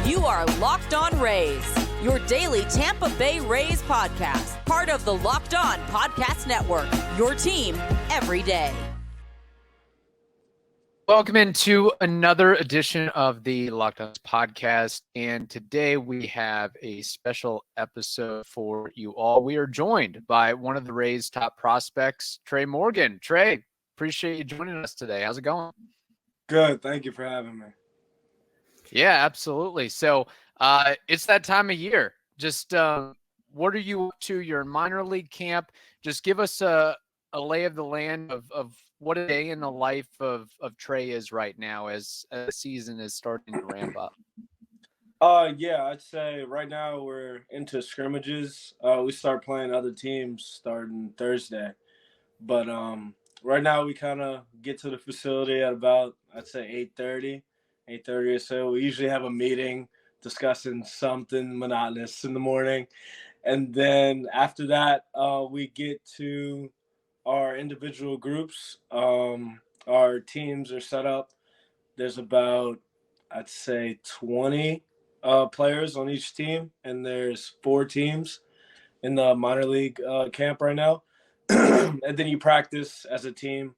You are Locked On Rays, your daily Tampa Bay Rays podcast, part of the Locked On Podcast Network, your team every day. Welcome into another edition of the Locked On podcast, and today we have a special episode for you all. We are joined by one of the Rays' top prospects, Tre Morgan. Tre, appreciate you joining us today. How's it going? Good. Thank you for having me. Yeah, absolutely. So it's that time of year. Just what are you up to? Your minor league camp. Just give us a lay of the land of what a day in the life of Tre is right now as the season is starting to ramp up. Yeah, I'd say right now we're into scrimmages. We start playing other teams starting Thursday. But right now we kind of get to the facility at about, I'd say 8:30 or so. We usually have a meeting discussing something monotonous in the morning. And then after that, we get to our individual groups. Our teams are set up. There's about, I'd say, 20 players on each team, and there's 4 teams in the minor league camp right now. And then you practice as a team.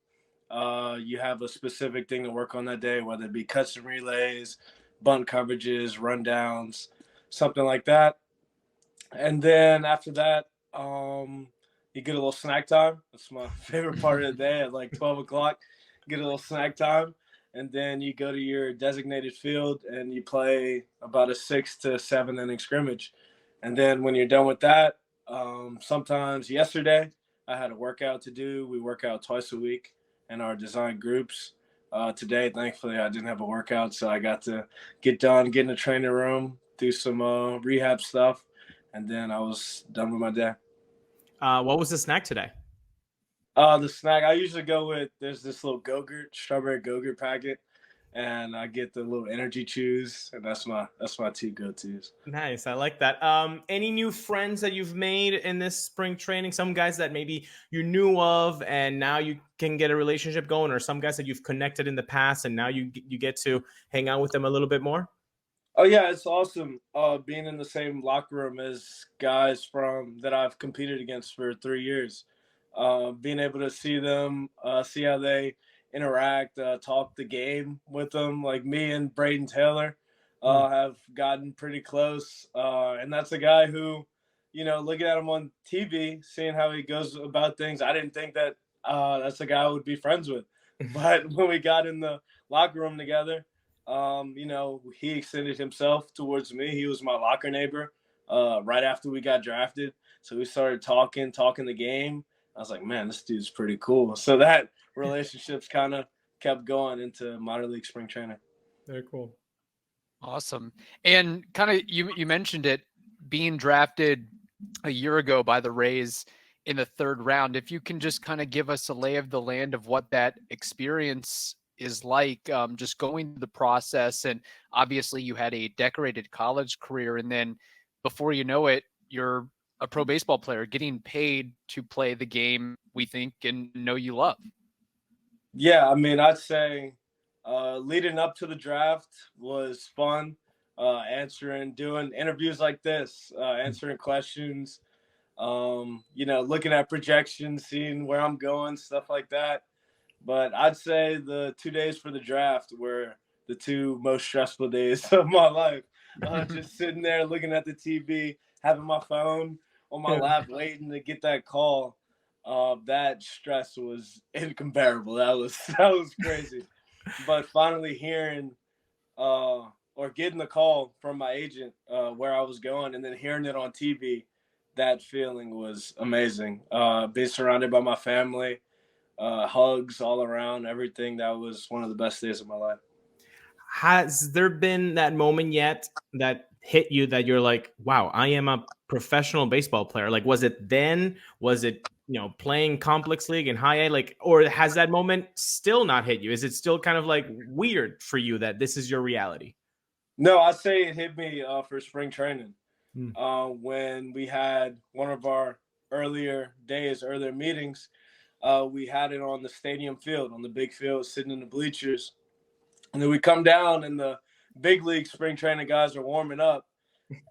You have a specific thing to work on that day, whether it be cuts and relays, bunt coverages, rundowns, something like that. And then after that, you get a little snack time. That's my favorite part of the day at like 12 o'clock. Get a little snack time. And then you go to your designated field and you play about a 6 to 7 inning scrimmage. And then when you're done with that, sometimes yesterday I had a workout to do. We work out twice a week in our design groups. Today, thankfully, I didn't have a workout, so I got to get done, get in the training room, do some rehab stuff, and then I was done with my day. What was the snack today? The snack I usually go with, there's this little Go-Gurt, strawberry Go-Gurt packet, and I get the little energy chews, and that's my 2 go-tos. Nice, I like that. Any new friends that you've made in this spring training? Some guys that maybe you knew of, and now you can get a relationship going, or some guys that you've connected in the past, and now you get to hang out with them a little bit more? Oh yeah, it's awesome being in the same locker room as guys that I've competed against for 3 years. Being able to see them, see how they interact, talk the game with them. Like me and Braden Taylor have gotten pretty close, and that's a guy who, looking at him on TV, seeing how he goes about things, I didn't think that that's a guy I would be friends with. But when we got in the locker room together, he extended himself towards me. He was my locker neighbor right after we got drafted. So we started talking the game. I was like, man, this dude's pretty cool. So that relationship's kind of kept going into minor league spring training. Very cool. Awesome. And kind of you mentioned it, being drafted a year ago by the Rays in the 3rd round. If you can just kind of give us a lay of the land of what that experience is like, just going through the process. And obviously you had a decorated college career, and then before you know it, you're a pro baseball player getting paid to play the game we think and know you love. Yeah, I mean, I'd say leading up to the draft was fun. Doing interviews like this, answering questions, looking at projections, seeing where I'm going, stuff like that. But I'd say the 2 days for the draft were the 2 most stressful days of my life. Just sitting there looking at the TV, having my phone on my lap, waiting to get that call. That stress was incomparable. That was crazy. But finally hearing or getting the call from my agent where I was going, and then hearing it on TV, that feeling was amazing. Being surrounded by my family, hugs all around, everything. That was one of the best days of my life. Has there been that moment yet that hit you that you're like, wow, I am a professional baseball player? Like, was it then? Was it, playing complex league and high A? Like, or has that moment still not hit you? Is it still kind of like weird for you that this is your reality? No, I'd say it hit me for spring training. When we had one of our earlier meetings, we had it on the stadium field, on the big field, sitting in the bleachers. And then we come down and the big league spring training guys are warming up,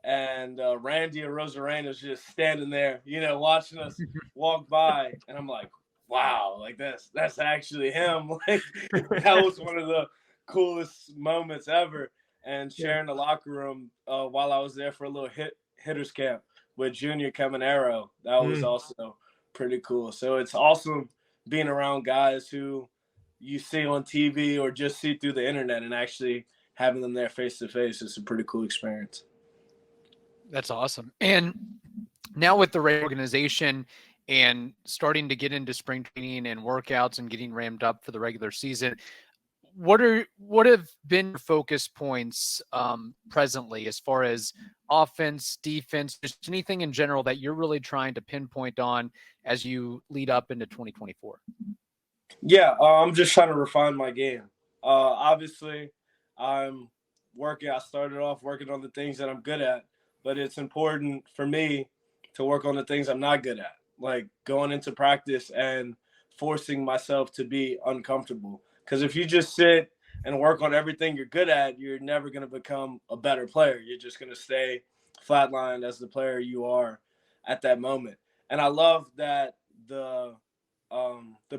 and Randy and Rosarena is just standing there, watching us walk by, and I'm like, wow, like that's actually him. Like that was one of the coolest moments ever. And sharing the locker room while I was there for a little hitters camp with Junior Caminero, that was also pretty cool. So it's awesome being around guys who you see on TV or just see through the internet, and actually having them there face to face. It's a pretty cool experience. That's awesome. And now with the Ray organization and starting to get into spring training and workouts and getting ramped up for the regular season, what have been your focus points presently as far as offense, defense, just anything in general that you're really trying to pinpoint on as you lead up into 2024? Yeah, I'm just trying to refine my game. Obviously, I started off working on the things that I'm good at, but it's important for me to work on the things I'm not good at, like going into practice and forcing myself to be uncomfortable. Because if you just sit and work on everything you're good at, you're never going to become a better player. You're just going to stay flatlined as the player you are at that moment. And I love that the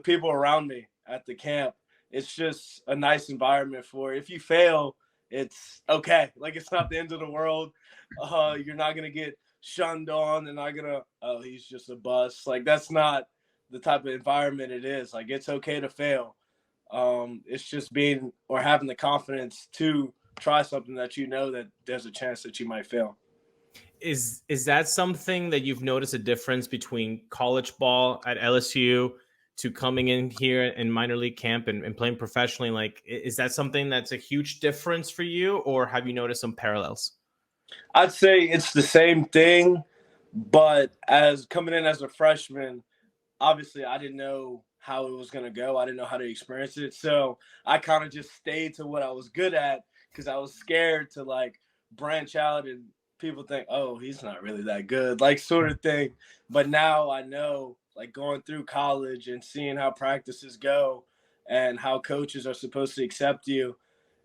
people around me at the camp, it's just a nice environment for, if you fail, it's okay. Like, it's not the end of the world. You're not going to get shunned on. They're not going to, oh, he's just a bust. Like, that's not the type of environment it is. Like, it's okay to fail. It's just having the confidence to try something that that there's a chance that you might fail. Is that something that you've noticed a difference between college ball at LSU to coming in here in minor league camp and playing professionally? Like, is that something that's a huge difference for you, or have you noticed some parallels? I'd say it's the same thing, but as coming in as a freshman, obviously I didn't know how it was going to go. I didn't know how to experience it. So I kind of just stayed to what I was good at, because I was scared to like branch out and people think, oh, he's not really that good, like sort of thing. But now I know, like going through college and seeing how practices go and how coaches are supposed to accept you.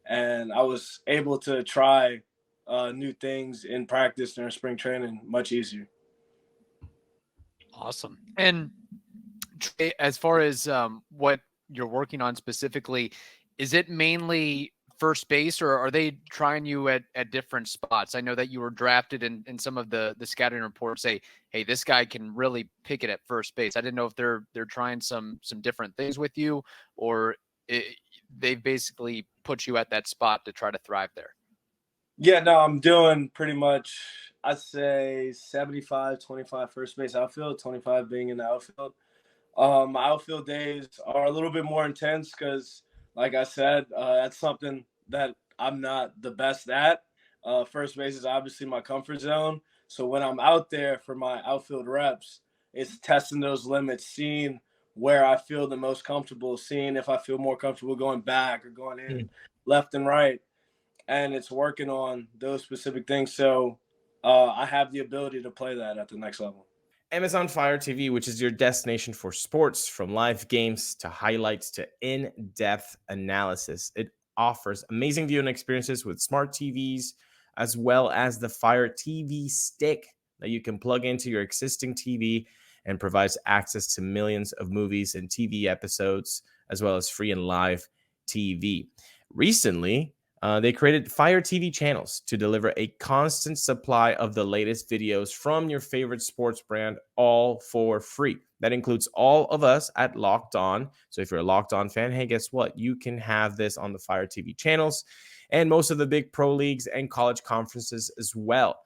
And I was able to try new things in practice during spring training much easier. Awesome. And as far as what you're working on specifically, is it mainly first base, or are they trying you at different spots? I know that you were drafted in some of the scouting reports say, hey, this guy can really pick it at first base. I didn't know if they're trying some different things with you, or they've basically put you at that spot to try to thrive there. Yeah, no, I'm doing pretty much, I'd say 75-25 first base, outfield, 25 being in the outfield. My outfield days are a little bit more intense because, like I said, that's something that I'm not the best at. First base is obviously my comfort zone. So when I'm out there for my outfield reps, it's testing those limits, seeing where I feel the most comfortable, seeing if I feel more comfortable going back or going in left and right. And it's working on those specific things. So I have the ability to play that at the next level. Amazon Fire TV, which is your destination for sports, from live games to highlights to in-depth analysis. It offers amazing viewing experiences with smart TVs, as well as the Fire TV stick that you can plug into your existing TV, and provides access to millions of movies and TV episodes, as well as free and live TV. Recently, they created Fire TV channels to deliver a constant supply of the latest videos from your favorite sports brand, all for free. That includes all of us at Locked On. So if you're a Locked On fan, hey, guess what? You can have this on the Fire TV channels and most of the big pro leagues and college conferences as well.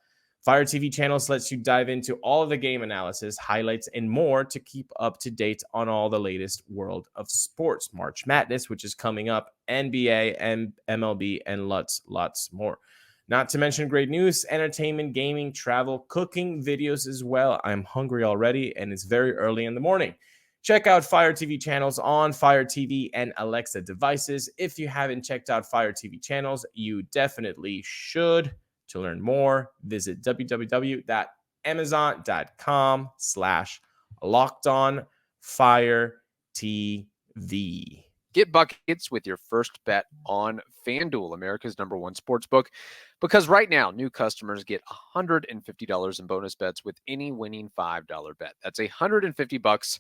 Fire TV channels lets you dive into all of the game analysis, highlights, and more to keep up to date on all the latest world of sports. March Madness, which is coming up, NBA and MLB, and lots more. Not to mention great news, entertainment, gaming, travel, cooking videos as well. I'm hungry already, and it's very early in the morning. Check out Fire TV channels on Fire TV and Alexa devices. If you haven't checked out Fire TV channels, you definitely should. To learn more, visit www.amazon.com/LockedOnFireTV. Get buckets with your first bet on FanDuel, America's #1 sportsbook, because right now new customers get $150 in bonus bets with any winning $5 bet. That's $150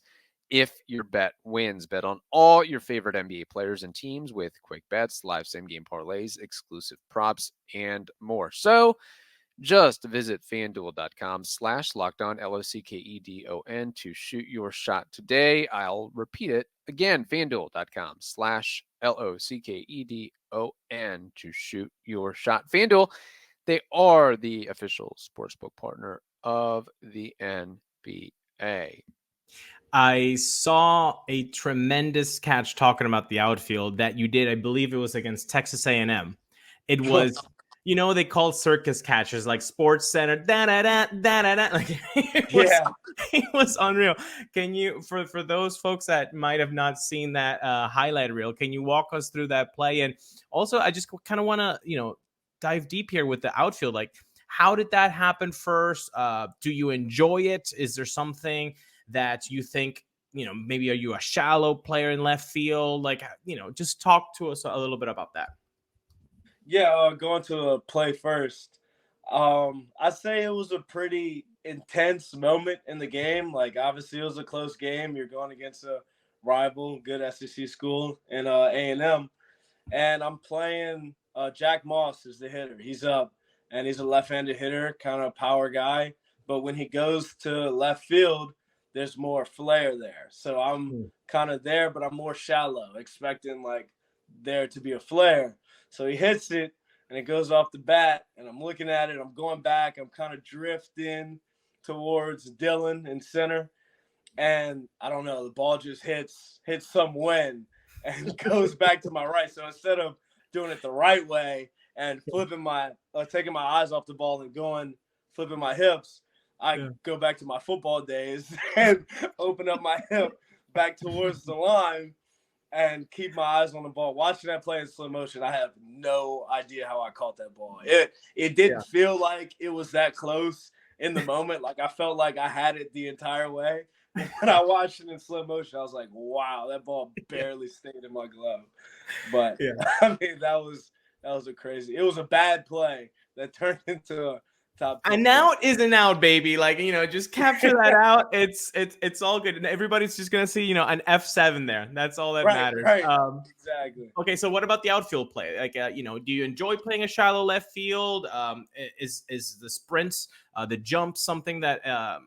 if your bet wins. Bet on all your favorite NBA players and teams with quick bets, live same-game parlays, exclusive props, and more. So just visit FanDuel.com/LockedOn, LOCKEDON, to shoot your shot today. I'll repeat it again, FanDuel.com/LOCKEDON, to shoot your shot. FanDuel, they are the official sportsbook partner of the NBA. I saw a tremendous catch talking about the outfield that you did. I believe it was against Texas A&M. It was, they call circus catches like Sports Center, da-da-da. Like it was unreal. Can you, for those folks that might have not seen that highlight reel, can you walk us through that play? And also, I just kind of want to, dive deep here with the outfield. Like, how did that happen first? Do you enjoy it? Is there something that you think, maybe are you a shallow player in left field? Like, just talk to us a little bit about that. Yeah, going to a play first. I'd say it was a pretty intense moment in the game. Like, obviously, it was a close game. You're going against a rival, good SEC school in A&M. And I'm playing Jack Moss is the hitter. He's up, and he's a left-handed hitter, kind of power guy. But when he goes to left field, there's more flair there. So I'm kind of there, but I'm more shallow, expecting, like, there to be a flare. So he hits it, and it goes off the bat, and I'm looking at it. I'm going back. I'm kind of drifting towards Dylan in center, and I don't know. The ball just hits some wind and goes back to my right. So instead of doing it the right way and taking my eyes off the ball and flipping my hips, I go back to my football days and open up my hip back towards the line and keep my eyes on the ball. Watching that play in slow motion, I have no idea how I caught that ball. It didn't feel like it was that close in the moment. Like, I felt like I had it the entire way. And when I watched it in slow motion, I was like, wow, that ball barely stayed in my glove. But I mean, that was a crazy. It was a bad play that turned into a top. And now it isn't out, baby. Like, just capture that out. It's all good. And everybody's just going to see, an F7 there. That's all that matters. Right. Exactly. Okay. So what about the outfield play? Like, do you enjoy playing a shallow left field? Is the sprints, the jumps something that,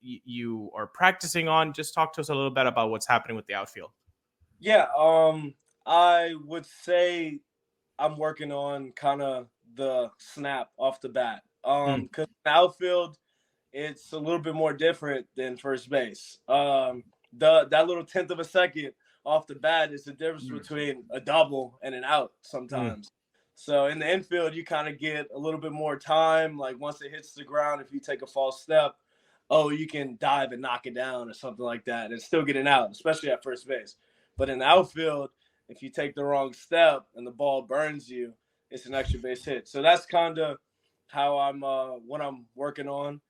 you are practicing on? Just talk to us a little bit about what's happening with the outfield. Yeah. I would say I'm working on kind of the snap off the bat. Because in outfield, it's a little bit more different than first base. That little 1/10 of a second off the bat is the difference between a double and an out sometimes. So in the infield, you kind of get a little bit more time. Like, once it hits the ground, if you take a false step, you can dive and knock it down or something like that and still get an out, especially at first base. But in the outfield, if you take the wrong step and the ball burns you, it's an extra base hit. So that's kind of how what I'm working on.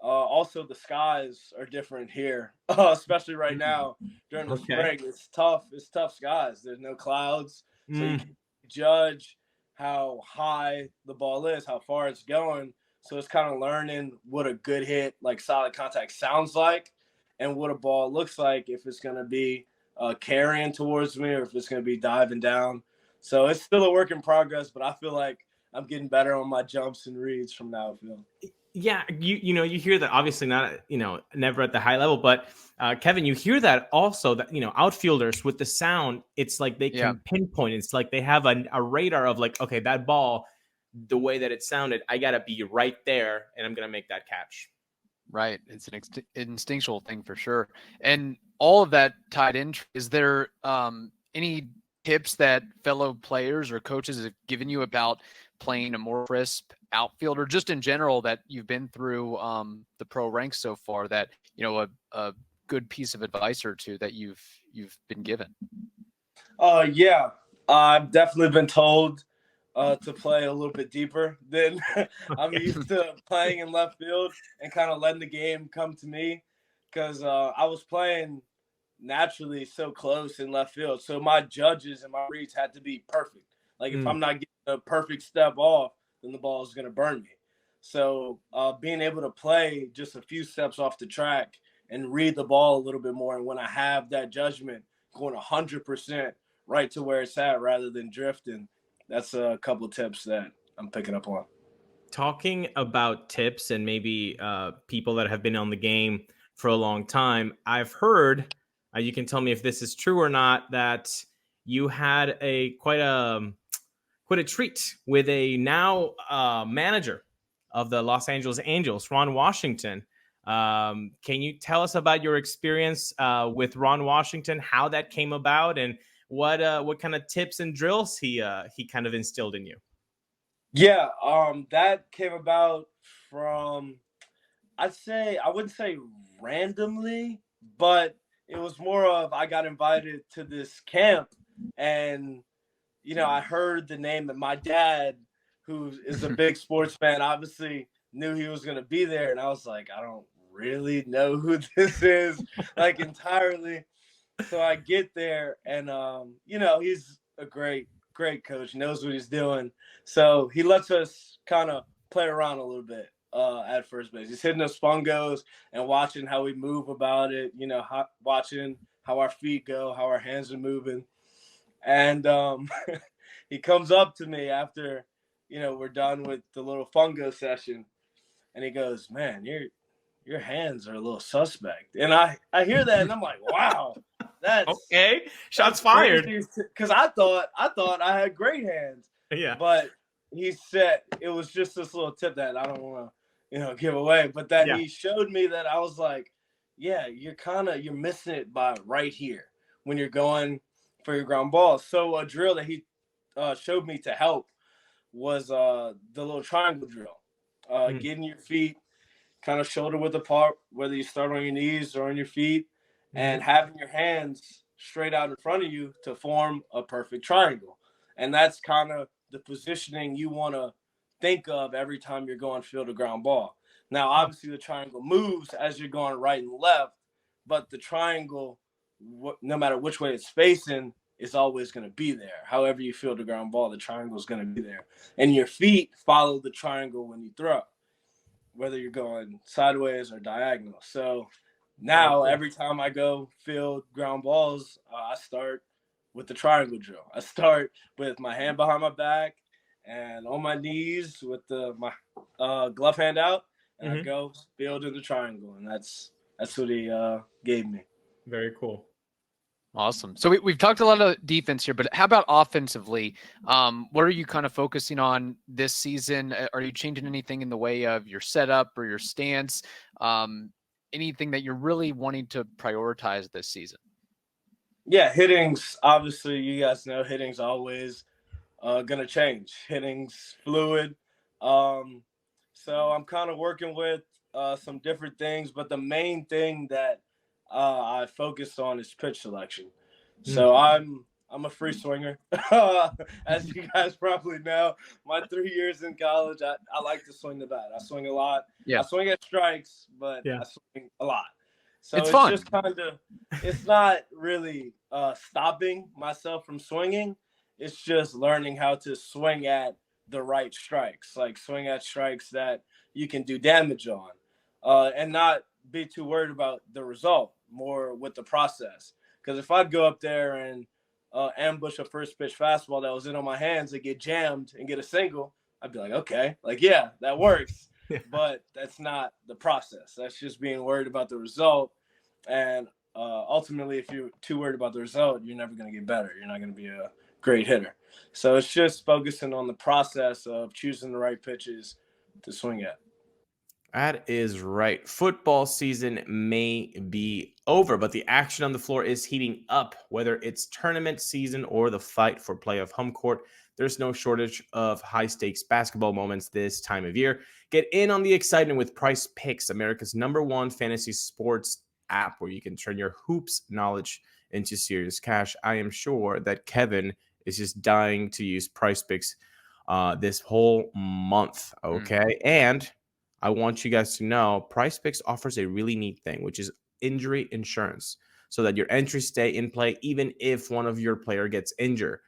Also, the skies are different here, especially right now during the spring. It's tough. It's tough skies. There's no clouds, so you can judge how high the ball is, how far it's going. So it's kind of learning what a good hit, like solid contact, sounds like, and what a ball looks like if it's going to be carrying towards me or if it's going to be diving down. So it's still a work in progress, but I feel like I'm getting better on my jumps and reads from the outfield. Yeah, you hear that, obviously not, never at the high level, but Kevin, you hear that also, that, outfielders with the sound, it's like they can pinpoint. It's like they have a radar of like, okay, that ball, the way that it sounded, I got to be right there and I'm going to make that catch. Right. It's an instinctual thing for sure. And all of that tied in, is there any tips that fellow players or coaches have given you about playing a more crisp outfield, or just in general that you've been through the pro ranks so far, that, a good piece of advice or two that you've been given? Yeah, I've definitely been told to play a little bit deeper than I'm used to playing in left field, and kind of letting the game come to me, because I was playing naturally so close in left field. So my judges and my reads had to be perfect. Like if I'm not getting a perfect step off, then the ball is going to burn me. So being able to play just a few steps off the track and read the ball a little bit more, and when I have that judgment, going 100% right to where it's at rather than drifting, that's a couple of tips that I'm picking up on. Talking about tips and maybe people that have been on the game for a long time, I've heard, you can tell me if this is true or not, that you had quite a treat with a now manager of the Los Angeles Angels, Ron Washington. Can you tell us about your experience with Ron Washington, how that came about, and what kind of tips and drills he kind of instilled in you? Yeah, that came about from, I wouldn't say randomly, but it was more of I got invited to this camp, and I heard the name, and my dad, who is a big sports fan, obviously knew he was going to be there, and I was like, I don't really know who this is, like, entirely. So I get there, and he's a great coach, knows what he's doing. So he lets us kind of play around a little bit at first base. He's hitting us fungos and watching how we move about it, watching how our feet go, how our hands are moving. And he comes up to me after, we're done with the little fungo session, and he goes, "Man, your hands are a little suspect." And I hear that, and I'm like, wow. That's okay. Shots fired. Because I thought I had great hands. Yeah. But he said it was just this little tip that I don't want to, give away. But that he showed me that I was like, yeah, you're missing it by right here when you're going for your ground ball. So a drill that he showed me to help was the little triangle drill. Getting your feet kind of shoulder width apart, whether you start on your knees or on your feet, and having your hands straight out in front of you to form a perfect triangle. And that's kind of the positioning you want to think of every time you're going field to ground ball. Now, obviously, the triangle moves as you're going right and left, but the triangle, no matter which way it's facing, is always going to be there. However you field the ground ball, the triangle is going to be there. And your feet follow the triangle when you throw, whether you're going sideways or diagonal. So now, every time I go field ground balls, I start with the triangle drill. I start with my hand behind my back and on my knees with my glove hand out, and I go field in the triangle. And that's what he gave me. Very cool. Awesome. So we've talked a lot of defense here, but how about offensively? What are you kind of focusing on this season? Are you changing anything in the way of your setup or your stance? Anything that you're really wanting to prioritize this season? Yeah, hitting's obviously, you guys know, hitting's always gonna change. Hitting's fluid. So I'm kind of working with some different things, but the main thing that I focus on is pitch selection. So I'm a free swinger. As you guys probably know, my 3 years in college, I like to swing the bat. I swing a lot. Yeah. I swing at strikes, but I swing a lot. So it's fun. Just kind of, it's not really stopping myself from swinging. It's just learning how to swing at the right strikes, like swing at strikes that you can do damage on, and not be too worried about the result, more with the process. Because if I'd go up there and ambush a first pitch fastball that was in on my hands and get jammed and get a single, I'd be like, okay, like, yeah, that works. But that's not the process. That's just being worried about the result. And ultimately, if you're too worried about the result, you're never going to get better. You're not going to be a great hitter. So it's just focusing on the process of choosing the right pitches to swing at. That is right. Football season may be over, but the action on the floor is heating up. Whether it's tournament season or the fight for playoff home court, there's no shortage of high-stakes basketball moments this time of year. Get in on the excitement with PrizePicks, America's #1 fantasy sports app, where you can turn your hoops knowledge into serious cash. I am sure that Kevin is just dying to use PrizePicks this whole month, okay? And I want you guys to know PrizePicks offers a really neat thing, which is injury insurance. so that your entries stay in play even if one of your player gets injured.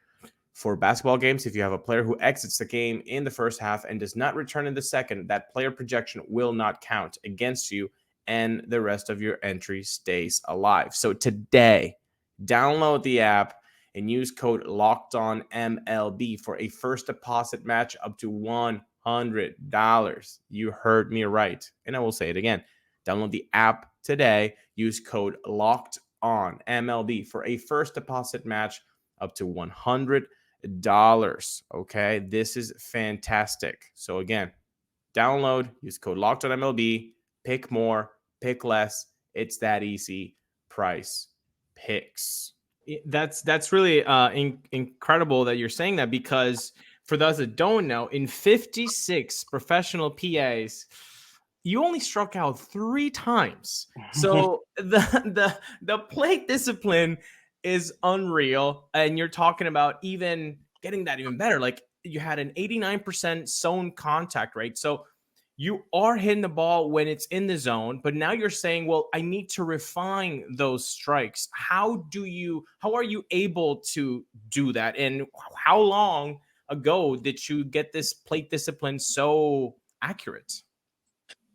For basketball games, if you have a player who exits the game in the first half and does not return in the second, that player projection will not count against you, and the rest of your entry stays alive. So today, download the app and use code LOCKEDONMLB for a first deposit match up to $100. You heard me right. And I will say it again. Download the app today. Use code LOCKEDONMLB for a first deposit match up to $100. Okay, this is fantastic. So again, download, use code LOCKEDONMLB, pick more, pick less. It's that easy. PrizePicks. That's really incredible that you're saying that, because for those that don't know, in 56 professional PAs, you only struck out 3 times. So the plate discipline is unreal, and you're talking about even getting that even better. Like, you had an 89% zone contact rate, so you are hitting the ball when it's in the zone, but now you're saying, well, I need to refine those strikes. How are you able to do that? And how long ago did you get this plate discipline so accurate?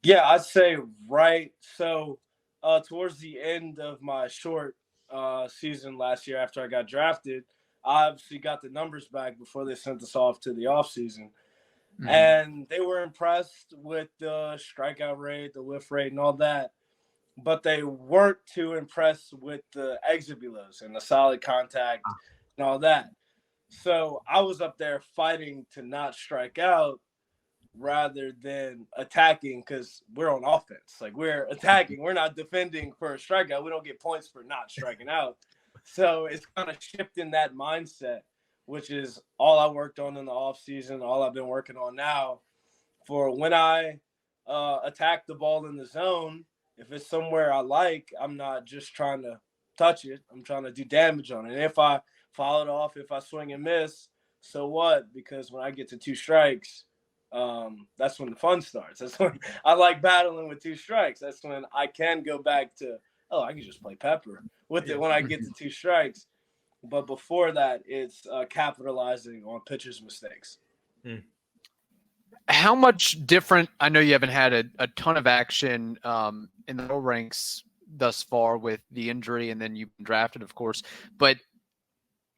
Yeah, I'd say right. So towards the end of my short season last year after I got drafted, I obviously got the numbers back before they sent us off to the offseason. Mm-hmm. And they were impressed with the strikeout rate, the whiff rate, and all that. But they weren't too impressed with the exit belows and the solid contact and all that. So I was up there fighting to not strike out rather than attacking, because we're on offense. Like, we're attacking. We're not defending for a strikeout. We don't get points for not striking out. So it's kind of shifting that mindset, which is all I worked on in the offseason, all I've been working on now. For when I attack the ball in the zone, if it's somewhere I like, I'm not just trying to touch it. I'm trying to do damage on it. And if I foul it off, if I swing and miss, so what? Because when I get to 2 strikes, that's when the fun starts. That's when I like battling with 2 strikes. That's when I can go back to, I can just play pepper with it when I get to 2 strikes. But before that, it's capitalizing on pitchers' mistakes. How much different? I know you haven't had a ton of action in the low ranks thus far with the injury, and then you've been drafted, of course. But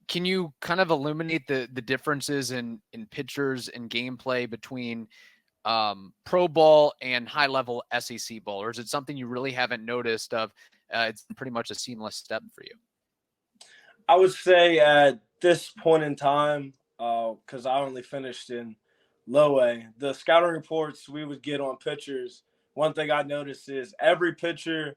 can you kind of illuminate the differences in pitchers and gameplay between pro ball and high-level SEC ball? Or is it something you really haven't noticed of? It's pretty much a seamless step for you. I would say at this point in time, because I only finished in low A, the scouting reports we would get on pitchers, one thing I noticed is every pitcher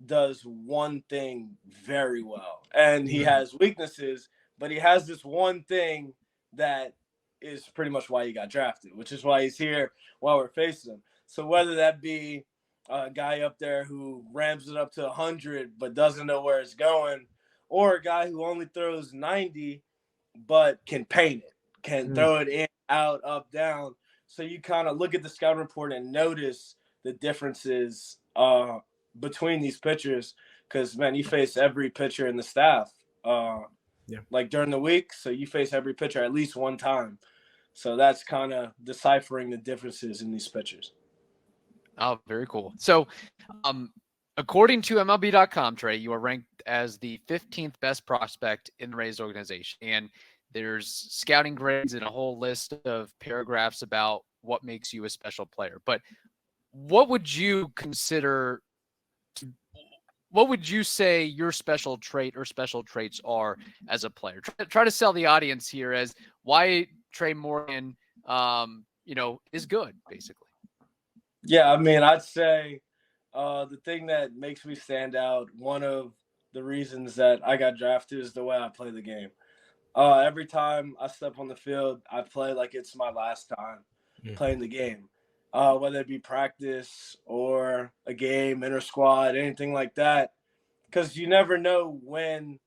does one thing very well. And he has weaknesses, but he has this one thing that is pretty much why he got drafted, which is why he's here while we're facing him. So whether that be a guy up there who rams it up to 100 but doesn't know where it's going, or a guy who only throws 90 but can paint it, can throw it in, out, up, down. So you kind of look at the scouting report and notice the differences between these pitchers, because, man, you face every pitcher in the staff like during the week. So you face every pitcher at least one time. So that's kind of deciphering the differences in these pitchers. Oh, very cool. So according to MLB.com, Tre, you are ranked as the 15th best prospect in the Rays organization. And there's scouting grades and a whole list of paragraphs about what makes you a special player. But what would you consider, what would you say your special trait or special traits are as a player? Try to sell the audience here as why Tre Morgan, is good, basically. Yeah, I mean, I'd say the thing that makes me stand out, one of the reasons that I got drafted, is the way I play the game. Every time I step on the field, I play like it's my last time playing the game, whether it be practice or a game, inter-squad, anything like that, because you never know when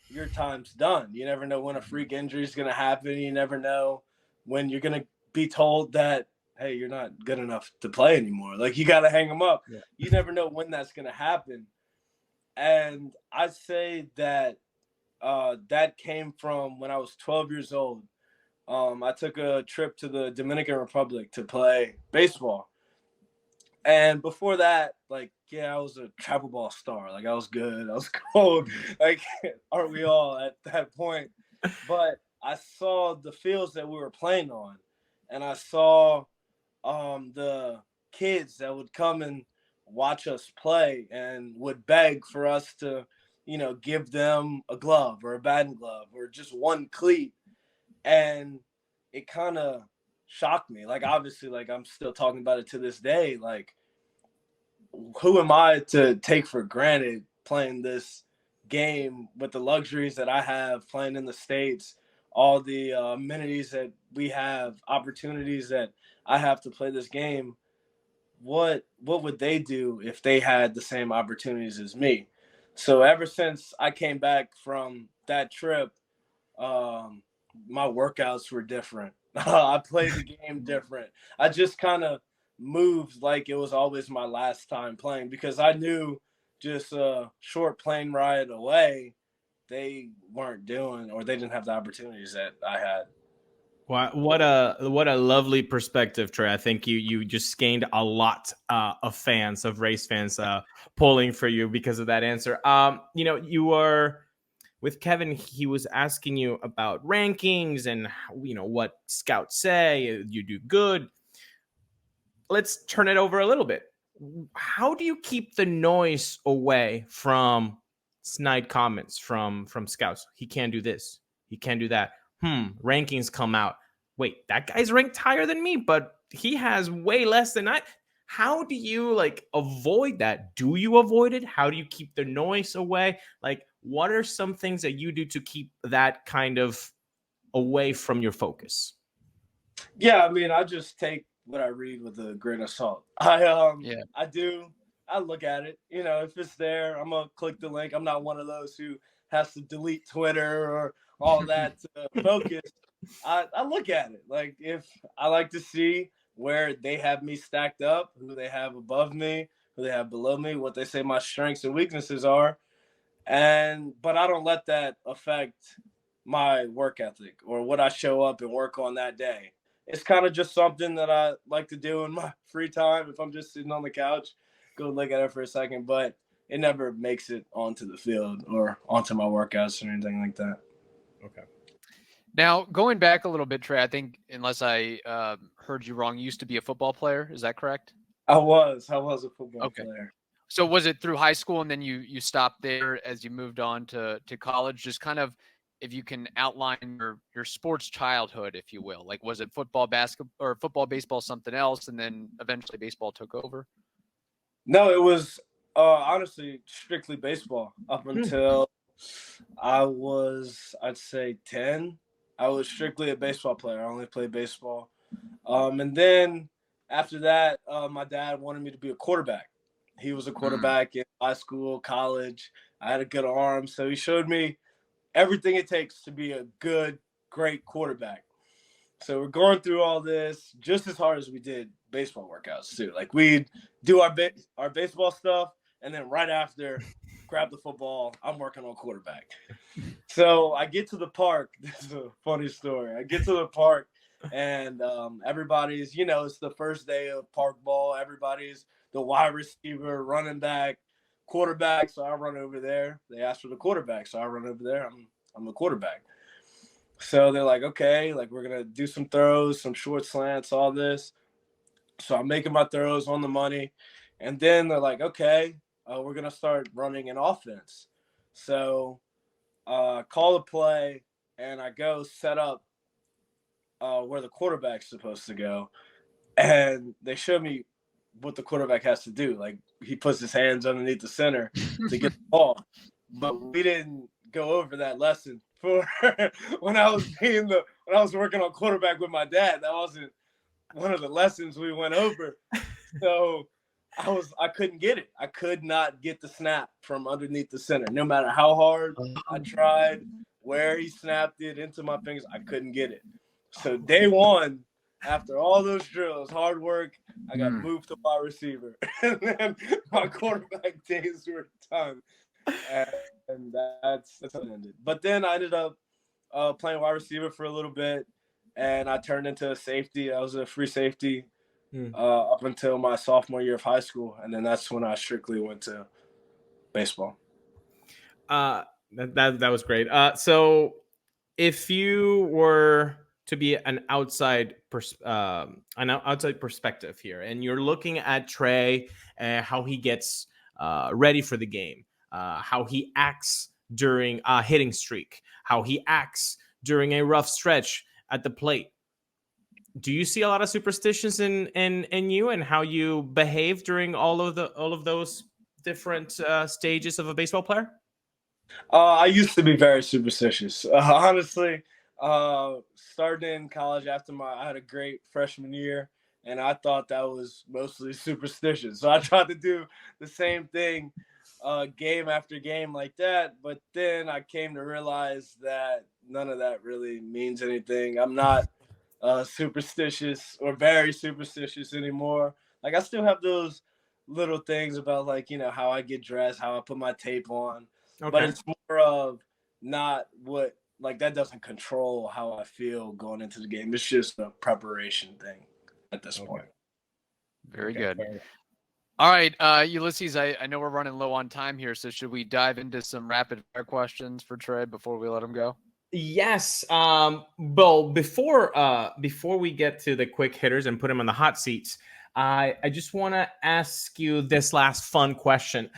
your time's done. You never know when a freak injury is going to happen. You never know when you're going to be told that, hey, you're not good enough to play anymore. Like, you got to hang them up. Yeah. You never know when that's going to happen. And I'd say that that came from when I was 12 years old. I took a trip to the Dominican Republic to play baseball. And before that, like, yeah, I was a travel ball star. Like, I was good. I was cold. Like, aren't we all at that point? But I saw the fields that we were playing on, and I saw the kids that would come and watch us play and would beg for us to, give them a glove or a batting glove or just one cleat. And it kind of shocked me. Like, obviously, like, I'm still talking about it to this day. Like, who am I to take for granted playing this game with the luxuries that I have playing in the States, all the amenities that we have, opportunities that I have to play this game? What would they do if they had the same opportunities as me? So ever since I came back from that trip, my workouts were different. I played the game different. I just kind of moved like it was always my last time playing, because I knew just a short plane ride away, they weren't doing, or they didn't have the opportunities that I had. What a lovely perspective, Trey. I think you just gained a lot of fans, of Rays fans, pulling for you because of that answer. You were with Kevin. He was asking you about rankings and what scouts say. You do good. Let's turn it over a little bit. How do you keep the noise away from snide comments from scouts? He can't do this. He can't do that. Rankings come out. Wait, that guy's ranked higher than me, but he has way less than I. How do you avoid that? Do you avoid it? How do you keep the noise away? Like, what are some things that you do to keep that kind of away from your focus? Yeah, I mean, I just take what I read with a grain of salt. I look at it. If it's there, I'm gonna click the link. I'm not one of those who has to delete Twitter or all that to focus. I look at it. Like, if I like to see where they have me stacked up, who they have above me, who they have below me, what they say my strengths and weaknesses are. But I don't let that affect my work ethic or what I show up and work on that day. It's kind of just something that I like to do in my free time. If I'm just sitting on the couch, go look at it for a second, but it never makes it onto the field or onto my workouts or anything like that. Okay. Now, going back a little bit, Trey, I think, unless I heard you wrong, you used to be a football player. Is that correct? I was a football player. So was it through high school and then you stopped there as you moved on to college? Just kind of, if you can outline your sports childhood, if you will. Like, was it football, basketball, or football, baseball, something else, and then eventually baseball took over? No, it was honestly strictly baseball up until I was, I'd say, 10. I was strictly a baseball player. I only played baseball. And then after that, my dad wanted me to be a quarterback. He was a quarterback in high school, college. I had a good arm, so he showed me everything it takes to be a good, great quarterback. So we're going through all this just as hard as we did baseball workouts too. Like, we'd do our baseball stuff, and then right after, grab the football. I'm working on quarterback. So I get to the park. This is a funny story. I get to the park, and everybody's, it's the first day of park ball. Everybody's the wide receiver, running back, quarterback. So I run over there. They asked for the quarterback, so I run over there. I'm the quarterback. So they're like, okay, like, we're gonna do some throws, some short slants, all this. So I'm making my throws on the money, and then they're like, okay, we're gonna start running an offense. So call a play, and I go set up where the quarterback's supposed to go, and they show me what the quarterback has to do. Like, he puts his hands underneath the center to get the ball, but we didn't go over that lesson for when I was working on quarterback with my dad. That wasn't one of the lessons we went over. So I couldn't get it. I could not get the snap from underneath the center. No matter how hard I tried, where he snapped it into my fingers, I couldn't get it. So day one, after all those drills, hard work, I got moved to wide receiver. And then my quarterback days were done. and that's how it ended. But then I ended up playing wide receiver for a little bit, and I turned into a safety. I was a free safety up until my sophomore year of high school, and then that's when I strictly went to baseball. That was great. So if you were to be an outside perspective here, and you're looking at Tre, how he gets ready for the game, how he acts during a hitting streak, how he acts during a rough stretch at the plate. Do you see a lot of superstitions in you and how you behave during all of those different stages of a baseball player? I used to be very superstitious. Honestly, starting in college I had a great freshman year, and I thought that was mostly superstition. So I tried to do the same thing game after game like that. But then I came to realize that none of that really means anything. I'm not superstitious or very superstitious anymore. Like I still have those little things about like, how I get dressed, how I put my tape on. Okay. But it's more of not what like that doesn't control how I feel going into the game. It's just a preparation thing at this point. Very good. All right, Ulises, I know we're running low on time here, so should we dive into some rapid fire questions for Tre before we let him go? Yes. Well, before we get to the quick hitters and put him on the hot seats, I just want to ask you this last fun question.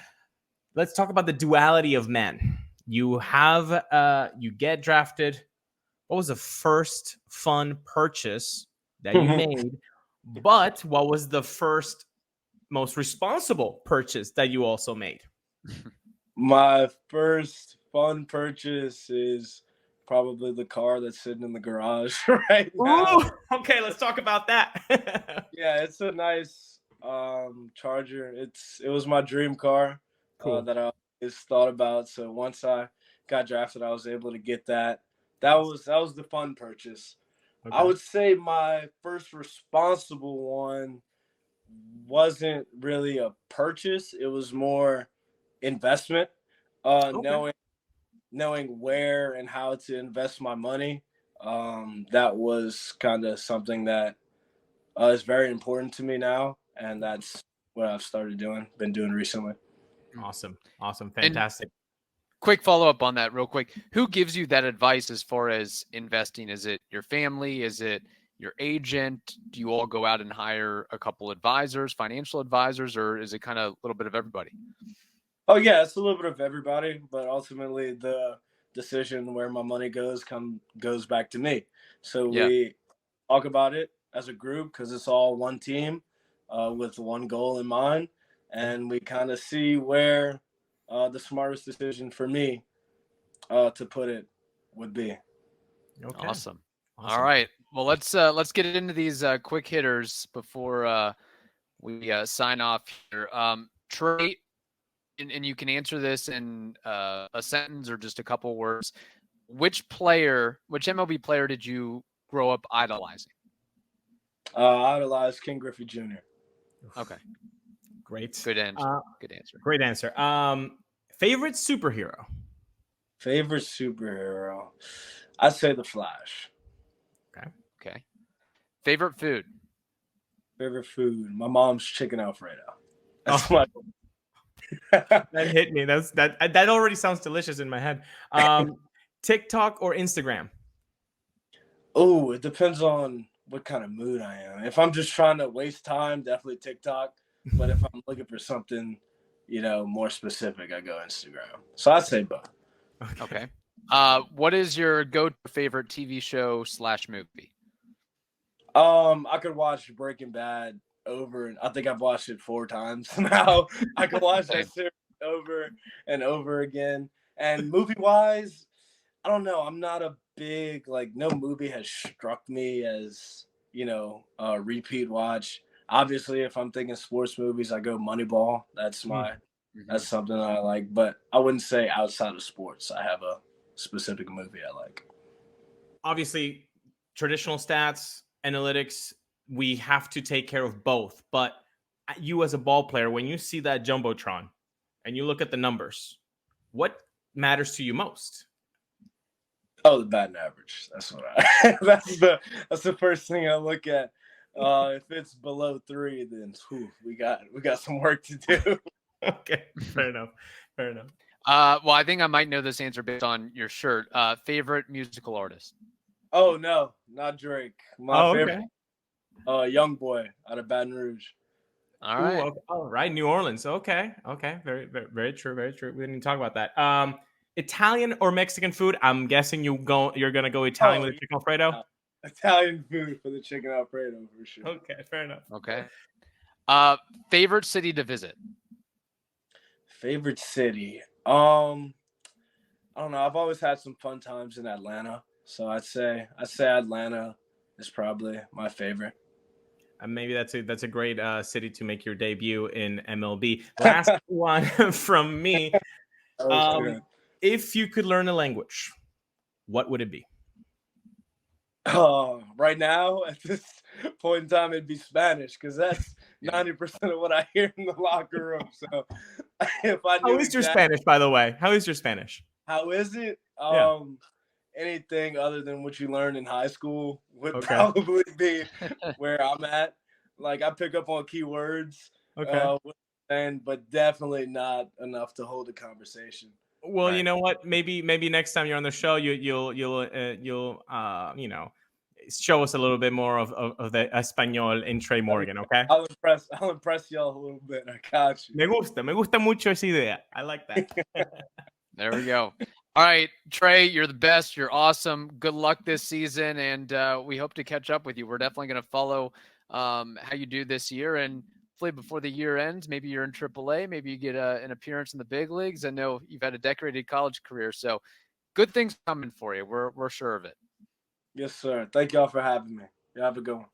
Let's talk about the duality of men. You get drafted. What was the first fun purchase that you made? But what was the first most responsible purchase that you also made? My first fun purchase is probably the car that's sitting in the garage right now. Ooh, okay, let's talk about that. Yeah, it's a nice Charger. It was my dream car. Cool. That I always thought about. So once I got drafted, I was able to get that. That was the fun purchase. Okay. I would say my first responsible one wasn't really a purchase. It was more investment. Knowing where and how to invest my money. That was kind of something that is very important to me now, and that's what I've been doing recently. Awesome. Fantastic. And quick follow-up on that real quick. Who gives you that advice as far as investing? Is it your family? Is it your agent? Do you all go out and hire a couple advisors, financial advisors, or is it kind of a little bit of everybody? Oh yeah, it's a little bit of everybody, but ultimately the decision where my money goes back to me. So we talk about it as a group because it's all one team with one goal in mind, and we kind of see where the smartest decision for me to put it would be. Okay. Awesome. All right. Well, let's get into these quick hitters before we sign off here. Tre, and you can answer this in a sentence or just a couple words. Which MLB player did you grow up idolizing? I idolized King Griffey Jr. Okay. Great. Good answer. Good answer. Great answer. Favorite superhero? Favorite superhero? I'd say The Flash. Okay. Favorite food? Favorite food? My mom's chicken Alfredo. That's that hit me. That already sounds delicious in my head. TikTok or Instagram? Oh, it depends on what kind of mood I am. If I'm just trying to waste time, definitely TikTok. But if I'm looking for something, more specific, I go Instagram. So I'd say both. Okay. What is your go-to favorite TV show / movie? I could watch Breaking Bad over, and I think I've watched it 4 times now. I could watch that series over and over again. And movie-wise, I don't know. I'm not a big, no movie has struck me as, a repeat watch. Obviously, if I'm thinking sports movies, I go Moneyball. That's that's something I like. But I wouldn't say outside of sports I have a specific movie I like. Obviously, traditional stats, analytics, we have to take care of both. But you as a ball player, when you see that Jumbotron and you look at the numbers, what matters to you most? Oh, the batting average. That's what that's the first thing I look at. If it's below 3, then we got some work to do. Okay, fair enough. Well, I think I might know this answer based on your shirt. Favorite musical artist? Oh no, not Drake. My favorite, okay. Young Boy out of Baton Rouge. All right. Ooh, okay. All right, New Orleans. Okay. Very, very, very true. Very true. We didn't talk about that. Italian or Mexican food? I'm guessing you're gonna go Italian with chicken Alfredo. Italian food for the chicken Alfredo for sure. Okay, fair enough. Okay. Favorite city to visit? Favorite city? I don't know. I've always had some fun times in Atlanta, so I'd say Atlanta is probably my favorite. And maybe that's a great city to make your debut in MLB. Last one from me. If you could learn a language, what would it be? Right now, at this point in time, it'd be Spanish because that's 90% of what I hear in the locker room. So, if I How is your Spanish, by the way? How is your Spanish? How is it? Anything other than what you learned in high school would probably be where I'm at. Like, I pick up on keywords, but definitely not enough to hold a conversation. Well, you know what? Maybe next time you're on the show, you'll show us a little bit more of the Español in Tre Morgan, okay? I'll impress y'all a little bit. I got you. Me gusta mucho esa idea. I like that. There we go. All right, Tre, you're the best. You're awesome. Good luck this season, and we hope to catch up with you. We're definitely going to follow how you do this year, and hopefully before the year ends, maybe you're in AAA, maybe you get an appearance in the big leagues. I know you've had a decorated college career, so good things coming for you. We're sure of it. Yes, sir. Thank y'all for having me. You have a good one.